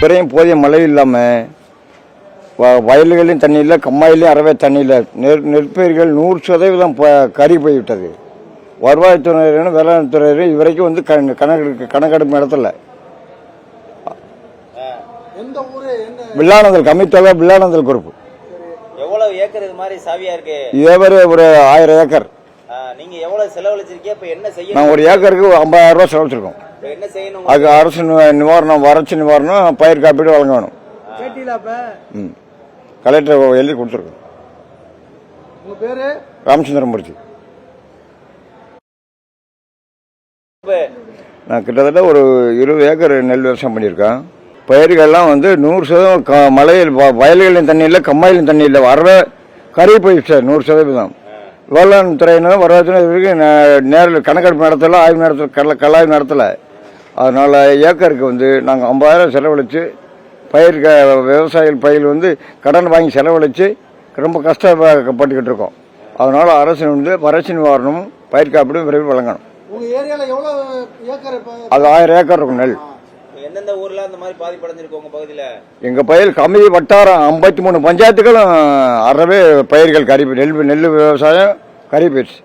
இதுவரையும் போதிய மழை இல்லாமல் வயல்களையும் தண்ணி இல்லை, கம்மாயிலையும் அறவே தண்ணி இல்லை. நெற்பயிர்கள் 100% கறி போய்விட்டது. வருவாய்த்துறையினரும் வேளாண் துறையினரும் இதுவரைக்கும் வந்து கணக்கெடுப்பு நடத்தல. வில்லானந்தல் கம்மித்தொகை வில்லானந்தல் குரூப். எவ்வளவு ஏக்கர் இது மாதிரி சாவியா இருக்கு? இதே ஒரு 1000 ஏக்கர். நீங்க எவ்வளவு செலவழிச்சிருக்கீங்க? இப்ப என்ன செய்யணும்? நான் ஒரு ஏக்கருக்கு 50,000 ரூபாய் செலவழிச்சிருக்கோம். என்ன செய்யணும்? அதுக்கு அரசு நிவாரணம், வறட்சி நிவாரணம், பயிர் காப்பீடு வழங்கணும். கலெக்டர் எழுதி கொடுத்துருக்கோம். ராமச்சந்திரமூர்த்தி. நான் கிட்டத்தட்ட ஒரு 20 ஏக்கர் நெல் விவசாயம் பண்ணியிருக்கேன். பயிர்கள்லாம் வந்து 100% மலையில் வயல்களின் தண்ணி இல்லை, கம்மாயிலும் தண்ணி இல்லை, வர கறி போயிடுச்சு சார். 100%. வேளாண் துறையினரும் வருவாய்த்துறை நேரில் கணக்கெடுப்பு நடத்தலை, ஆய்வு நடத்தலை, கலாய்வு நடத்தலை. அதனால் ஏக்கருக்கு வந்து நாங்கள் 50,000 செலவழித்து விவசாயிகள் பயிர் வந்து கடன் வாங்கி செலவழித்து ரொம்ப கஷ்டப்பட்டுக்கிட்டு இருக்கோம். அதனால் அரசு வந்து வறட்சி நிவாரணமும் பயிர் காப்பீடும் விரைவில் வழங்கணும். அது 1000 ஏக்கர் இருக்கும் நெல். எந்தெந்த ஊர்ல அந்த மாதிரி பாதிப்படைஞ்சிருக்கு உங்க பகுதியில? எங்க பயிர் கம்மி வட்டாரம் 53 பஞ்சாயத்துகளும் அறவே பயிர்கள் கறி, நெல் விவசாயம் கறி போயிடுச்சு.